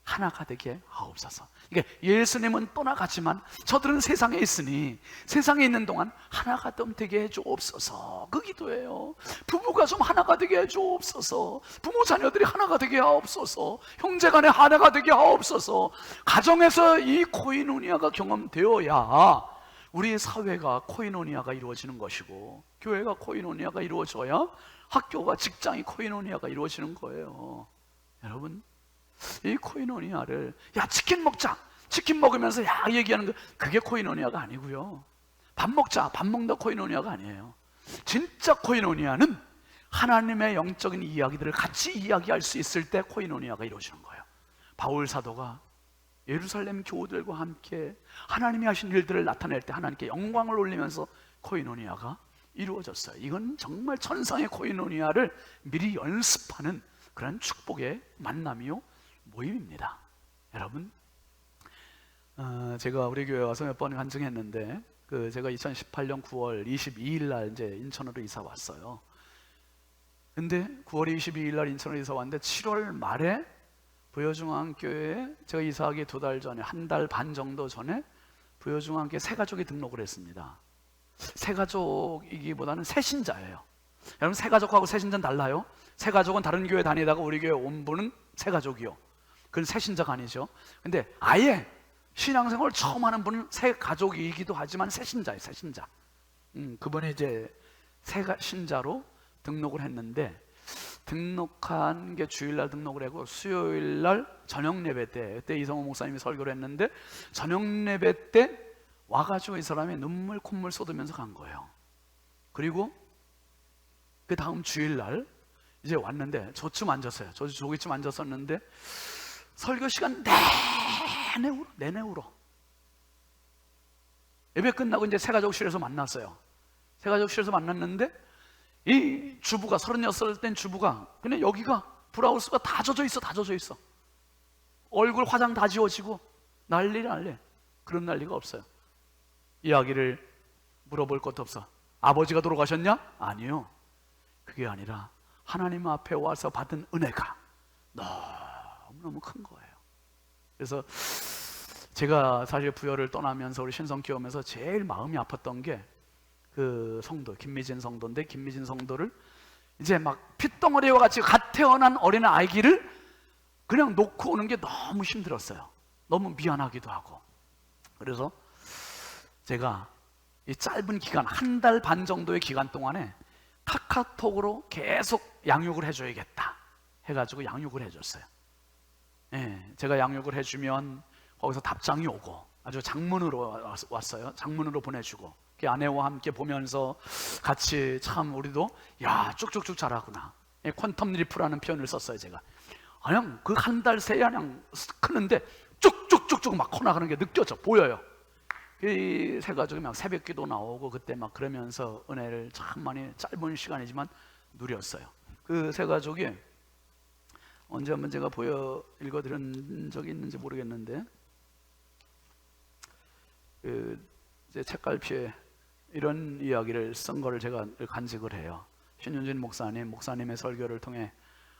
하나가 되게 하옵소서. 그러니까 예수님은 떠나가지만 저들은 세상에 있으니 세상에 있는 동안 하나가 좀 되게 해주옵소서. 그 기도예요. 부부가 좀 하나가 되게 해주옵소서. 부모 자녀들이 하나가 되게 하옵소서. 형제간에 하나가 되게 하옵소서. 가정에서 이 코이노니아가 경험되어야 우리 사회가 코이노니아가 이루어지는 것이고 교회가 코이노니아가 이루어져야 학교가 직장이 코이노니아가 이루어지는 거예요. 여러분, 이 코이노니아를 야 치킨 먹자, 치킨 먹으면서 야 얘기하는 거 그게 코이노니아가 아니고요. 밥 먹자, 밥 먹는 코이노니아가 아니에요. 진짜 코이노니아는 하나님의 영적인 이야기들을 같이 이야기할 수 있을 때 코이노니아가 이루어지는 거예요. 바울 사도가 예루살렘 교우들과 함께 하나님이 하신 일들을 나타낼 때 하나님께 영광을 올리면서 코이노니아가 이루어졌어요. 이건 정말 천상의 코이노니아를 미리 연습하는 그런 축복의 만남이요 모임입니다. 여러분, 제가 우리 교회 와서 몇 번 간증했는데 제가 2018년 9월 22일 날 이제 인천으로 이사 왔어요. 근데 9월 22일 날 인천으로 이사 왔는데 7월 말에 부여중앙교회에 제가 이사하기 2달 전에, 한 달 반 정도 전에 부여중앙교회 새가족이 등록을 했습니다. 새가족이기보다는 새신자예요. 여러분, 새가족하고 새신자는 달라요. 새가족은 다른 교회 다니다가 우리 교회 온 분은 새가족이요. 그건 새신자가 아니죠. 근데 아예 신앙생활을 처음 하는 분은 새가족이기도 하지만 새신자예요. 새신자. 그분이 이제 새신자로 등록을 했는데 등록한 게 주일날 등록을 하고 수요일날 저녁 예배 때 그때 이성호 목사님이 설교를 했는데 저녁 예배 때 와가지고 이 사람이 눈물 콧물 쏟으면서 간 거예요. 그리고 그 다음 주일날 이제 왔는데 저쯤 앉았어요. 저 저기쯤 앉았었는데 설교 시간 내내 울어. 예배 끝나고 이제 새가족실에서 만났어요. 새가족실에서 만났는데 이 주부가 36살 된 주부가 그냥 여기가 브라우스가 다 젖어 있어. 얼굴 화장 다 지워지고 난리. 그런 난리가 없어요. 이야기를 물어볼 것도 없어. 아버지가 돌아가셨냐? 아니요. 그게 아니라 하나님 앞에 와서 받은 은혜가 너무너무 큰 거예요. 그래서 제가 사실 부여를 떠나면서 우리 신성교회 오면서 제일 마음이 아팠던 게 그 성도 김미진 성도인데 김미진 성도를 이제 막 핏덩어리와 같이 갓 태어난 어린 아기를 그냥 놓고 오는 게 너무 힘들었어요. 너무 미안하기도 하고. 그래서 제가 이 짧은 기간, 한 달 반 정도의 기간 동안에 카카오톡으로 계속 양육을 해줘야겠다 해가지고 양육을 해줬어요. 제가 양육을 해주면 거기서 답장이 오고 아주 장문으로 왔어요. 장문으로 보내주고 아내와 함께 보면서 같이 참 우리도 야 쭉쭉쭉 자라구나. 퀀텀 리프라는 표현을 썼어요. 제가 그냥 그 한 달 새에 그냥 크는데 쭉쭉쭉쭉 막 커나가는 게 느껴져 보여요. 이 새 가족이 막 새벽기도 나오고 그때 막 그러면서 은혜를 참 많이 짧은 시간이지만 누렸어요. 그 새 가족이 언제 한번 제가 보여 읽어드린 적이 있는지 모르겠는데 제 책갈피에 이런 이야기를 쓴 거를 제가 간직을 해요. 신윤진 목사님의 설교를 통해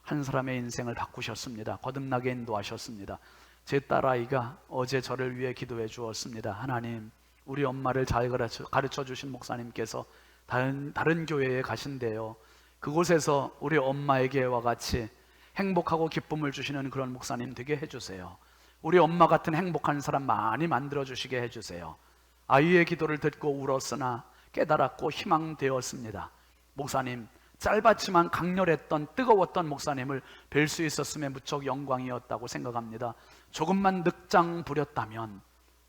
한 사람의 인생을 바꾸셨습니다. 거듭나게 인도하셨습니다. 제 딸아이가 어제 저를 위해 기도해 주었습니다. 하나님, 우리 엄마를 잘 가르쳐 주신 목사님께서 다른 교회에 가신대요. 그곳에서 우리 엄마에게와 같이 행복하고 기쁨을 주시는 그런 목사님 되게 해주세요. 우리 엄마 같은 행복한 사람 많이 만들어 주시게 해주세요. 아이의 기도를 듣고 울었으나 깨달았고 희망되었습니다. 목사님, 짧았지만 강렬했던 뜨거웠던 목사님을 뵐 수 있었음에 무척 영광이었다고 생각합니다. 조금만 늑장 부렸다면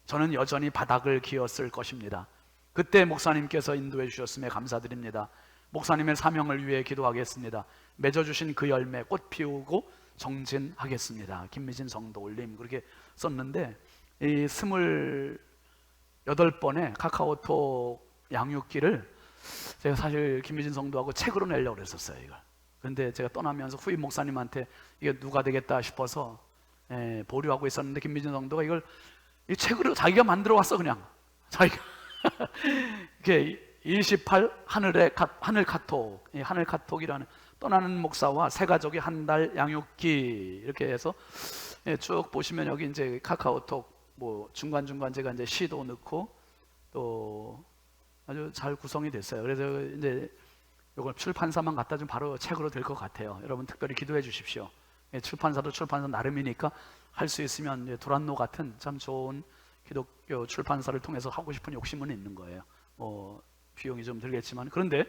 저는 여전히 바닥을 기었을 것입니다. 그때 목사님께서 인도해 주셨음에 감사드립니다. 목사님의 사명을 위해 기도하겠습니다. 맺어주신 그 열매 꽃 피우고 정진하겠습니다. 김미진 성도 올림 그렇게 썼는데 이 28번의 카카오톡 양육기를 제가 사실 김미진 성도하고 책으로 내려고 그랬었어요, 이걸. 그런데 제가 떠나면서 후임 목사님한테 이게 누가 되겠다 싶어서 보류하고 있었는데, 김미진 성도가 이걸 이 책으로 자기가 만들어 왔어. 그냥 자기가 이게 28 하늘 카톡, 이 하늘 카톡이라는 떠나는 목사와 새 가족의 한 달 양육기, 이렇게 해서 쭉 보시면 여기 이제 카카오톡 뭐 중간중간 제가 이제 시도 넣고 또 아주 잘 구성이 됐어요. 그래서 이제 이걸 출판사만 갖다 좀 바로 책으로 될 것 같아요. 여러분 특별히 기도해 주십시오. 출판사도 출판사 나름이니까 할 수 있으면 이제 도란노 같은 참 좋은 기독교 출판사를 통해서 하고 싶은 욕심은 있는 거예요. 뭐 비용이 좀 들겠지만. 그런데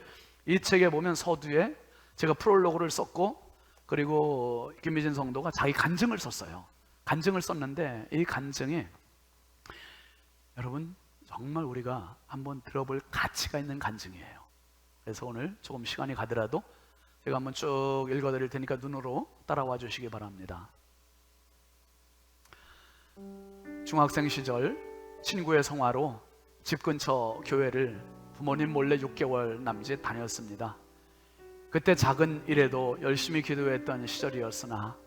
이 책에 보면 서두에 제가 프롤로그를 썼고, 그리고 김미진 성도가 자기 간증을 썼어요. 간증을 썼는데 이 간증이 여러분 정말 우리가 한번 들어볼 가치가 있는 간증이에요. 그래서 오늘 조금 시간이 가더라도 제가 한번 쭉 읽어드릴 테니까 눈으로 따라와 주시기 바랍니다. 중학생 시절 친구의 성화로 집 근처 교회를 부모님 몰래 6개월 남짓 다녔습니다. 그때 작은 일에도 열심히 기도했던 시절이었으나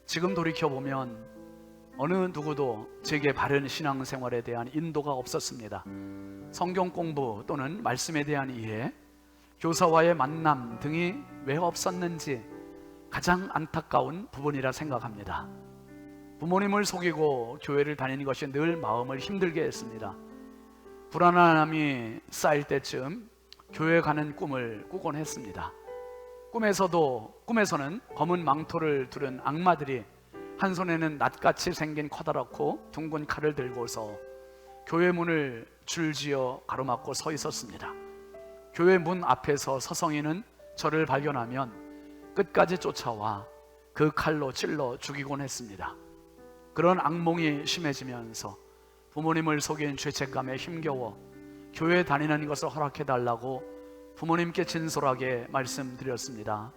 지금 돌이켜보면 어느 누구도 제게 바른 신앙생활에 대한 인도가 없었습니다. 성경 공부 또는 말씀에 대한 이해, 교사와의 만남 등이 왜 없었는지 가장 안타까운 부분이라 생각합니다. 부모님을 속이고 교회를 다니는 것이 늘 마음을 힘들게 했습니다. 불안함이 쌓일 때쯤 교회 가는 꿈을 꾸곤 했습니다. 꿈에서는 검은 망토를 두른 악마들이 한 손에는 낫같이 생긴 커다랗고 둥근 칼을 들고서 교회 문을 줄지어 가로막고 서 있었습니다. 교회 문 앞에서 서성이는 저를 발견하면 끝까지 쫓아와 그 칼로 찔러 죽이곤 했습니다. 그런 악몽이 심해지면서 부모님을 속인 죄책감에 힘겨워 교회 다니는 것을 허락해달라고 부모님께 진솔하게 말씀드렸습니다.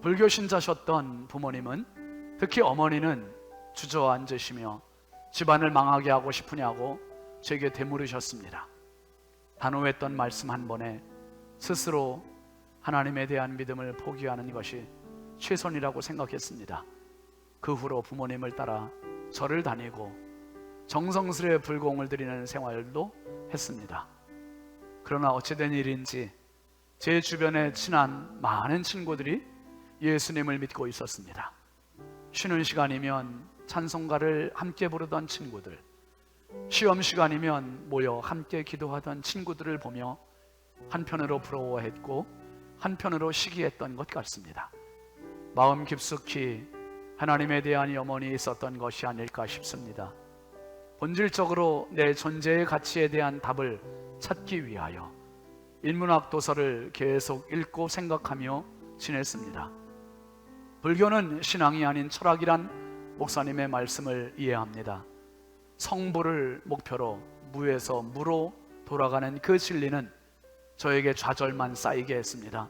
불교 신자셨던 부모님은, 특히 어머니는 주저앉으시며 집안을 망하게 하고 싶으냐고 제게 되물으셨습니다. 단호했던 말씀 한 번에 스스로 하나님에 대한 믿음을 포기하는 것이 최선이라고 생각했습니다. 그 후로 부모님을 따라 절을 다니고 정성스레 불공을 드리는 생활도 했습니다. 그러나 어찌된 일인지 제 주변에 친한 많은 친구들이 예수님을 믿고 있었습니다. 쉬는 시간이면 찬송가를 함께 부르던 친구들, 시험 시간이면 모여 함께 기도하던 친구들을 보며 한편으로 부러워했고 한편으로 시기했던 것 같습니다. 마음 깊숙이 하나님에 대한 염원이 있었던 것이 아닐까 싶습니다. 본질적으로 내 존재의 가치에 대한 답을 찾기 위하여 인문학 도서를 계속 읽고 생각하며 지냈습니다. 불교는 신앙이 아닌 철학이란 목사님의 말씀을 이해합니다. 성부를 목표로 무에서 무로 돌아가는 그 진리는 저에게 좌절만 쌓이게 했습니다.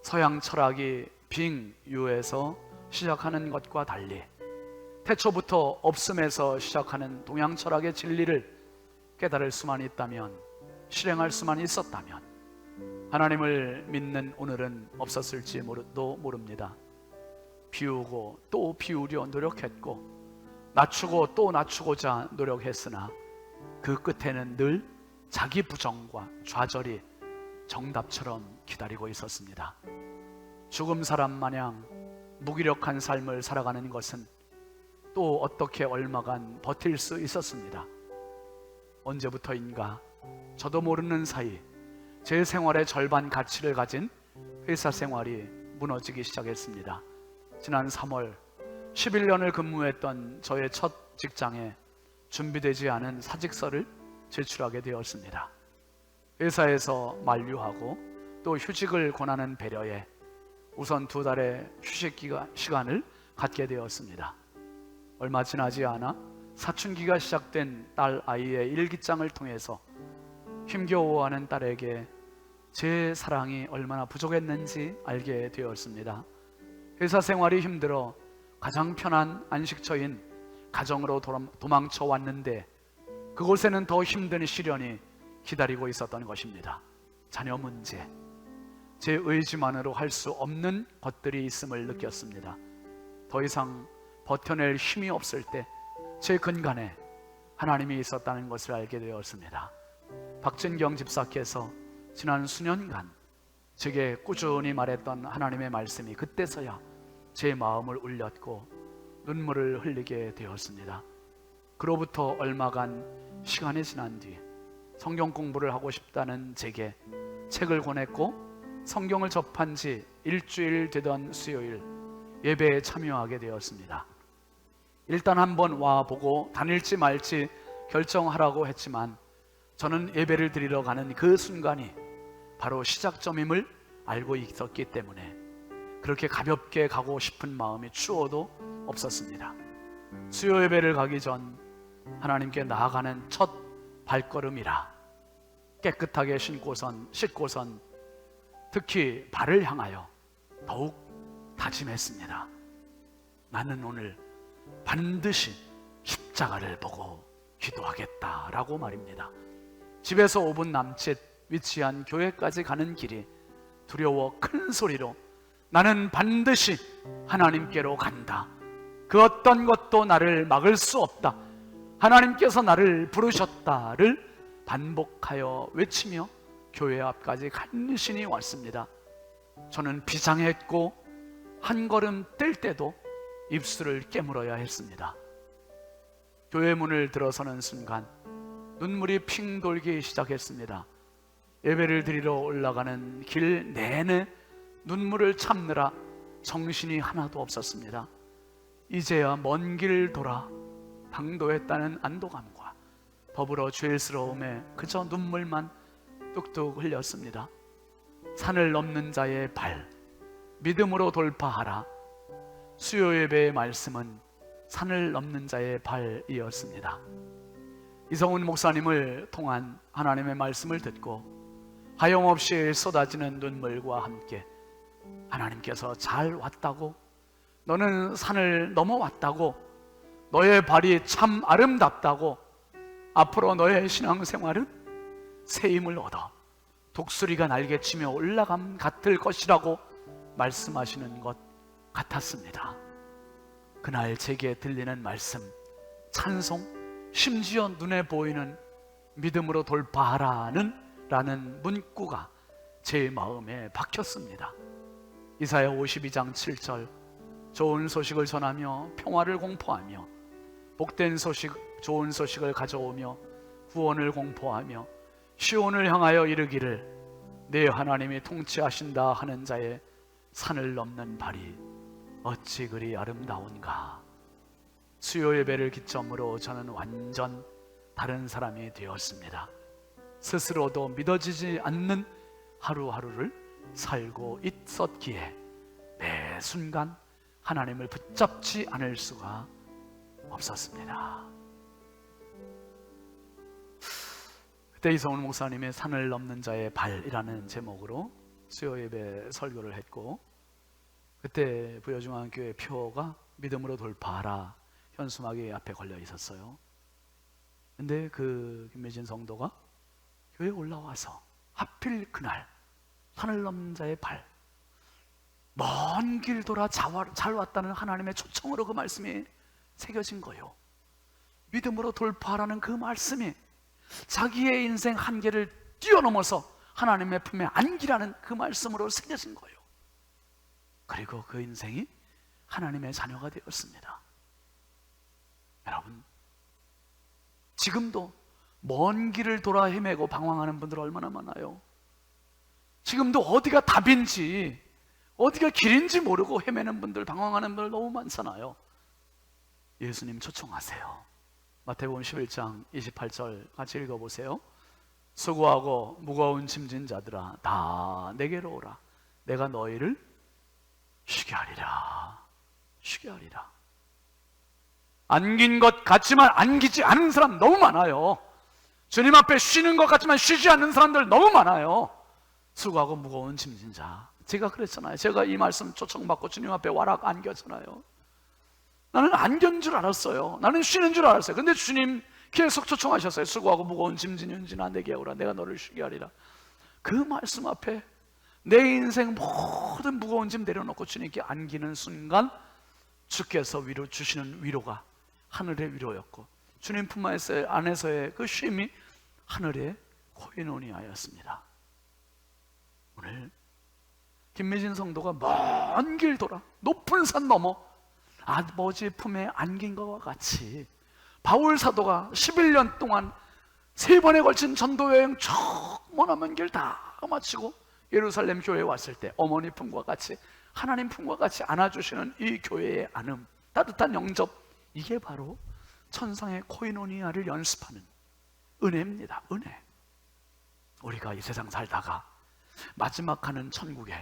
서양 철학이 빙유에서 시작하는 것과 달리 태초부터 없음에서 시작하는 동양 철학의 진리를 깨달을 수만 있다면, 실행할 수만 있었다면 하나님을 믿는 오늘은 없었을지도 모릅니다. 비우고 또 비우려 노력했고 낮추고 또 낮추고자 노력했으나 그 끝에는 늘 자기 부정과 좌절이 정답처럼 기다리고 있었습니다. 죽음 사람 마냥 무기력한 삶을 살아가는 것은 또 어떻게 얼마간 버틸 수 있었습니다. 언제부터인가 저도 모르는 사이 제 생활의 절반 가치를 가진 회사 생활이 무너지기 시작했습니다. 지난 3월 11년을 근무했던 저의 첫 직장에 준비되지 않은 사직서를 제출하게 되었습니다. 회사에서 만류하고 또 휴직을 권하는 배려에 우선 2달의 휴식 시간을 갖게 되었습니다. 얼마 지나지 않아 사춘기가 시작된 딸 아이의 일기장을 통해서 힘겨워하는 딸에게 제 사랑이 얼마나 부족했는지 알게 되었습니다. 회사 생활이 힘들어 가장 편한 안식처인 가정으로 도망쳐 왔는데 그곳에는 더 힘든 시련이 기다리고 있었던 것입니다. 자녀 문제, 제 의지만으로 할 수 없는 것들이 있음을 느꼈습니다. 더 이상 버텨낼 힘이 없을 때 제 근간에 하나님이 있었다는 것을 알게 되었습니다. 박진경 집사께서 지난 수년간 제게 꾸준히 말했던 하나님의 말씀이 그때서야 제 마음을 울렸고 눈물을 흘리게 되었습니다. 그로부터 얼마간 시간이 지난 뒤 성경 공부를 하고 싶다는 제게 책을 권했고 성경을 접한 지 일주일 되던 수요일 예배에 참여하게 되었습니다. 일단 한번 와보고 다닐지 말지 결정하라고 했지만 저는 예배를 드리러 가는 그 순간이 바로 시작점임을 알고 있었기 때문에 그렇게 가볍게 가고 싶은 마음이 추워도 없었습니다. 수요 예배를 가기 전 하나님께 나아가는 첫 발걸음이라 깨끗하게 씻고선 특히 발을 향하여 더욱 다짐했습니다. 나는 오늘 반드시 십자가를 보고 기도하겠다라고 말입니다. 집에서 5분 남짓 위치한 교회까지 가는 길이 두려워 큰 소리로 나는 반드시 하나님께로 간다. 그 어떤 것도 나를 막을 수 없다. 하나님께서 나를 부르셨다를 반복하여 외치며 교회 앞까지 간신히 왔습니다. 저는 비장했고 한 걸음 뗄 때도 입술을 깨물어야 했습니다. 교회 문을 들어서는 순간 눈물이 핑 돌기 시작했습니다. 예배를 드리러 올라가는 길 내내 눈물을 참느라 정신이 하나도 없었습니다. 이제야 먼 길 돌아 당도했다는 안도감과 더불어 죄스러움에 그저 눈물만 뚝뚝 흘렸습니다. 산을 넘는 자의 발, 믿음으로 돌파하라. 수요 예배의 말씀은 산을 넘는 자의 발이었습니다. 이성훈 목사님을 통한 하나님의 말씀을 듣고 하염없이 쏟아지는 눈물과 함께 하나님께서 잘 왔다고, 너는 산을 넘어왔다고, 너의 발이 참 아름답다고, 앞으로 너의 신앙생활은 새 힘을 얻어 독수리가 날개치며 올라감 같을 것이라고 말씀하시는 것 같았습니다. 그날 제게 들리는 말씀, 찬송, 심지어 눈에 보이는 믿음으로 돌파하라는 라는 문구가 제 마음에 박혔습니다. 이사야 52장 7절, 좋은 소식을 전하며 평화를 공포하며 복된 소식, 좋은 소식을 가져오며 구원을 공포하며 시온을 향하여 이르기를 내 하나님이 통치하신다 하는 자의 산을 넘는 발이 어찌 그리 아름다운가. 수요 예배를 기점으로 저는 완전 다른 사람이 되었습니다. 스스로도 믿어지지 않는 하루하루를 살고 있었기에 매 순간 하나님을 붙잡지 않을 수가 없었습니다. 그때 이성훈 목사님의 산을 넘는 자의 발이라는 제목으로 수요 예배 설교를 했고, 그때 부여중앙교회 표가 믿음으로 돌파하라 현수막이 앞에 걸려 있었어요. 근데 그 김미진 성도가 교회에 올라와서 하필 그날 산을 넘는 자의 발, 먼 길 돌아 잘 왔다는 하나님의 초청으로 그 말씀이 새겨진 거예요. 믿음으로 돌파하라는 그 말씀이 자기의 인생 한계를 뛰어넘어서 하나님의 품에 안기라는 그 말씀으로 새겨진 거예요. 그리고 그 인생이 하나님의 자녀가 되었습니다. 여러분, 지금도 먼 길을 돌아 헤매고 방황하는 분들 얼마나 많아요. 지금도 어디가 답인지, 어디가 길인지 모르고 헤매는 분들, 방황하는 분들 너무 많잖아요. 예수님 초청하세요. 마태복음 11장 28절 같이 읽어보세요. 수고하고 무거운 짐진 자들아 다 내게로 오라. 내가 너희를 쉬게 하리라. 쉬게 하리라. 안긴 것 같지만 안기지 않은 사람 너무 많아요. 주님 앞에 쉬는 것 같지만 쉬지 않는 사람들 너무 많아요. 수고하고 무거운 짐진 자. 제가 그랬잖아요. 제가 이 말씀 초청받고 주님 앞에 와락 안겼잖아요. 나는 안견 줄 알았어요. 나는 쉬는 줄 알았어요. 근데 주님 계속 초청하셨어요. 수고하고 무거운 짐 지는 윤진아 내게 오라. 내가 너를 쉬게 하리라. 그 말씀 앞에 내 인생 모든 무거운 짐 내려놓고 주님께 안기는 순간 주께서 위로 주시는 위로가 하늘의 위로였고 주님 품 안에서의 그 쉼이 하늘의 코이노니아였습니다. 오늘 김미진 성도가 먼 길 돌아 높은 산 넘어 아버지 품에 안긴 것과 같이 바울 사도가 11년 동안 3번에 걸친 전도여행 저 머나먼 길 다 마치고 예루살렘 교회에 왔을 때 어머니 품과 같이 하나님 품과 같이 안아주시는 이 교회의 안음, 따뜻한 영접, 이게 바로 천상의 코이노니아를 연습하는 은혜입니다. 은혜. 우리가 이 세상 살다가 마지막 가는 천국에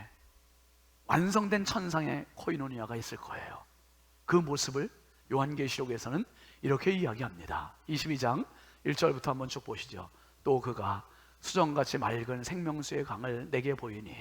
완성된 천상의 코이노니아가 있을 거예요. 그 모습을 요한계시록에서는 이렇게 이야기합니다. 22장 1절부터 한번 쭉 보시죠. 또 그가 수정같이 맑은 생명수의 강을 내게 보이니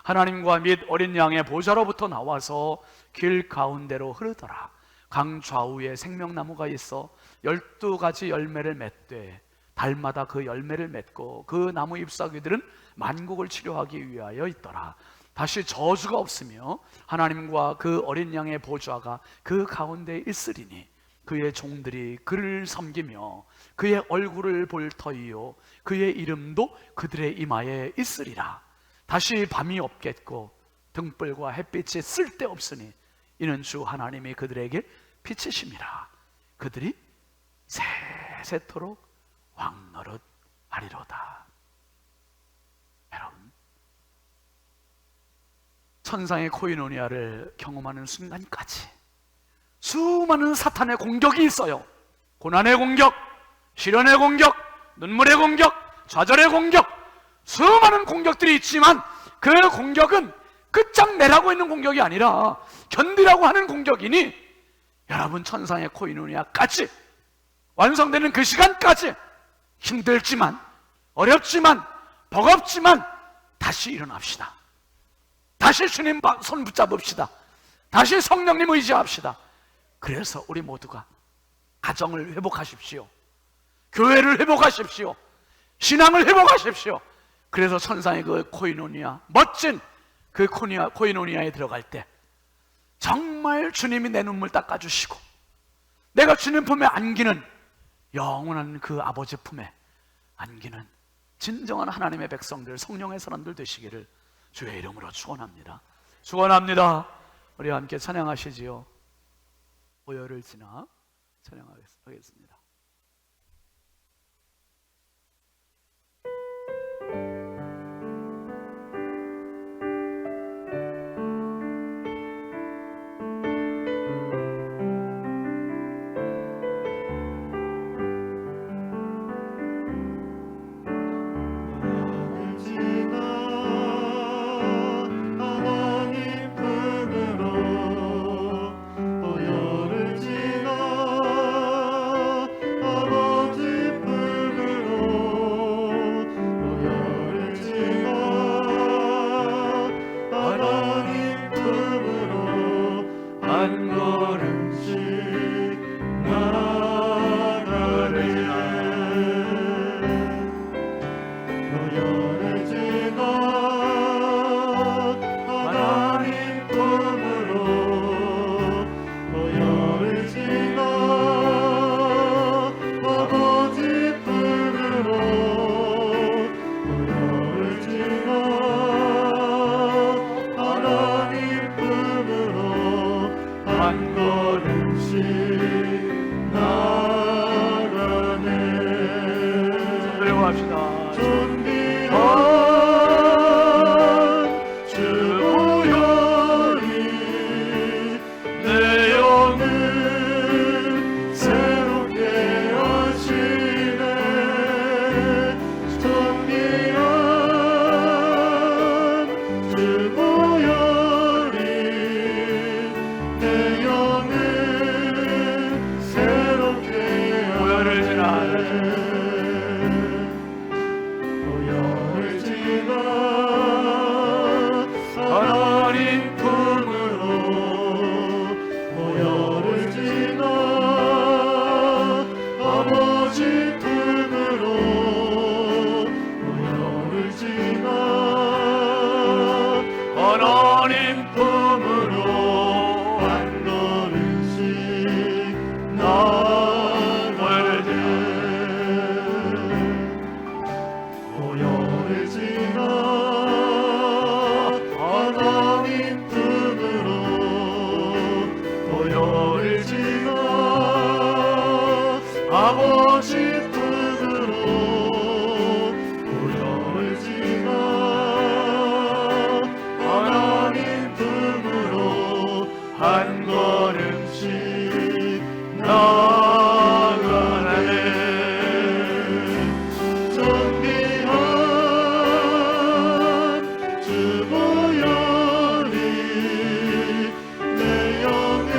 하나님과 및 어린 양의 보좌로부터 나와서 길 가운데로 흐르더라. 강 좌우에 생명나무가 있어 12가지 열매를 맺되 달마다 그 열매를 맺고 그 나무 잎사귀들은 만국을 치료하기 위하여 있더라. 다시 저주가 없으며 하나님과 그 어린 양의 보좌가 그 가운데 있으리니 그의 종들이 그를 섬기며 그의 얼굴을 볼 터이요 그의 이름도 그들의 이마에 있으리라. 다시 밤이 없겠고 등불과 햇빛이 쓸데없으니 이는 주 하나님이 그들에게 빛이심이라. 그들이 세세토록 왕노릇 하리로다. 여러분, 천상의 코이노니아를 경험하는 순간까지 수많은 사탄의 공격이 있어요. 고난의 공격, 시련의 공격, 눈물의 공격, 좌절의 공격, 수많은 공격들이 있지만 그 공격은 끝장내라고 있는 공격이 아니라 견디라고 하는 공격이니 여러분 천상의 코이노니아까지 완성되는 그 시간까지 힘들지만 어렵지만 버겁지만 다시 일어납시다. 다시 주님 손 붙잡읍시다. 다시 성령님 의지합시다. 그래서 우리 모두가 가정을 회복하십시오. 교회를 회복하십시오. 신앙을 회복하십시오. 그래서 천상의 그 코이노니아, 멋진 그 코이노니아에 들어갈 때 정말 주님이 내 눈물 닦아주시고 내가 주님 품에 안기는 영원한 그 아버지 품에 안기는 진정한 하나님의 백성들, 성령의 사람들 되시기를 주의 이름으로 축원합니다. 축원합니다. 우리 함께 찬양하시지요. 보혈을 지나 찬양하겠습니다. 아버지 아버지 품으로 올라올지마 하나님 품으로 한 걸음씩 나아가네 정비한 주보혈이 내 영을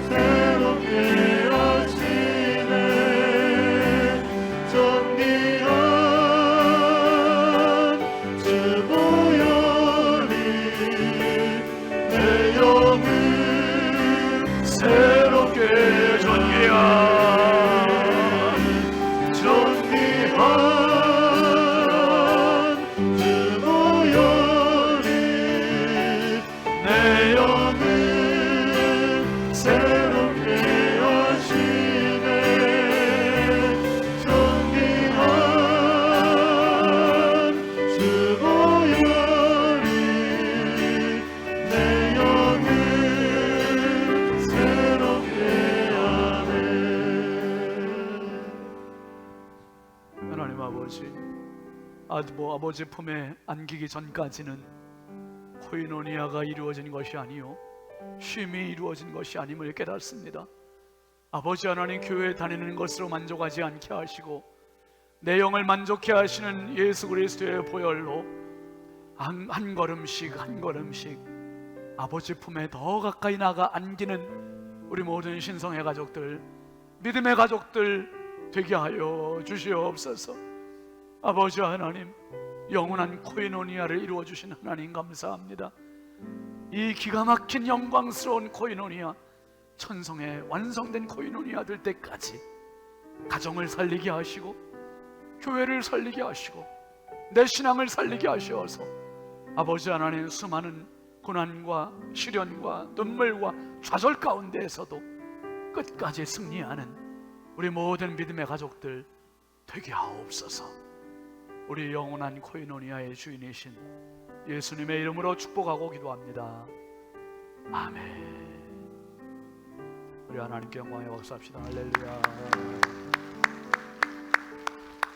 새롭게 하시네 정비한 주보혈이 내 영을 새롭게 전개한 주보혈이 내 영을 새롭게 하시네 정비한 주보혈이 내 영을 새롭게 하네. 하나님 아버지, 아버지 품에 안기기 전까지는 코이노니아가 이루어진 것이 아니요 쉼이 이루어진 것이 아님을 깨닫습니다. 아버지 하나님, 교회에 다니는 것으로 만족하지 않게 하시고 내 영을 만족해 하시는 예수 그리스도의 보혈로 한 걸음씩 한 걸음씩 아버지 품에 더 가까이 나가 안기는 우리 모든 신성의 가족들, 믿음의 가족들 되게 하여 주시옵소서. 아버지 하나님, 영원한 코이노니아를 이루어 주신 하나님 감사합니다. 이 기가 막힌 영광스러운 코이노니아, 천성의 완성된 코이노니아 될 때까지 가정을 살리게 하시고 교회를 살리게 하시고 내 신앙을 살리게 하셔서 아버지 하나님, 수많은 고난과 시련과 눈물과 좌절 가운데에서도 끝까지 승리하는 우리 모든 믿음의 가족들 되게 하옵소서. 우리 영원한 코이노니아의 주인이신 예수님의 이름으로 축복하고 기도합니다. 아멘. 우리 하나님께 영광에 박수합시다. 할렐루야.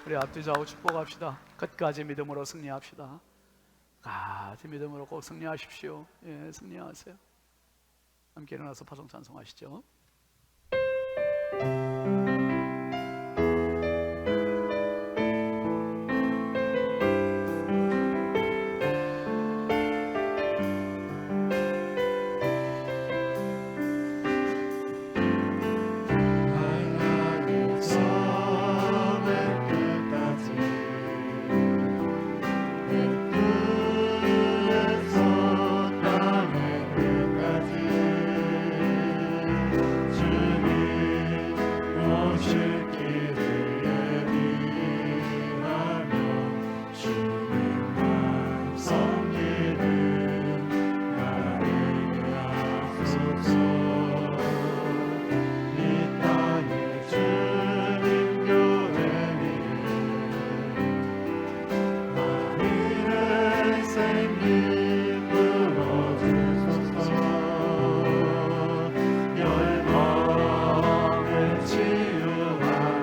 우리 앞뒤 좌우 축복합시다. 끝까지 믿음으로 승리합시다. 끝까지 믿음으로 꼭 승리하십시오. 예, 승리하세요. 함께 일어나서 파송 찬송하시죠. 열방을 치유하시네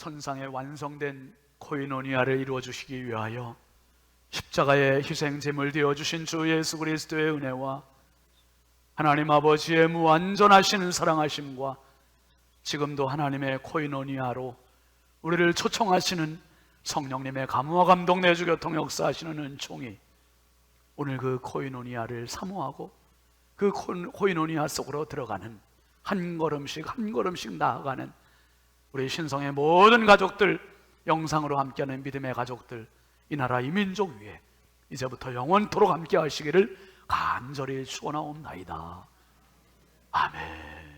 천상에 완성된 코이노니아를 이루어 주시기 위하여 십자가의 희생 제물 되어 주신 주 예수 그리스도의 은혜와 하나님 아버지의 무완전하신 사랑하심과 지금도 하나님의 코이노니아로 우리를 초청하시는 성령님의 감화와 감동 내주 교통 역사하시는 은총이 오늘 그 코이노니아를 사모하고 그 코이노니아 속으로 들어가는 한 걸음씩 한 걸음씩 나아가는 우리 신성의 모든 가족들, 영상으로 함께하는 믿음의 가족들, 이 나라 이 민족 위에 이제부터 영원토록 함께 하시기를 간절히 축원하옵나이다. 아멘.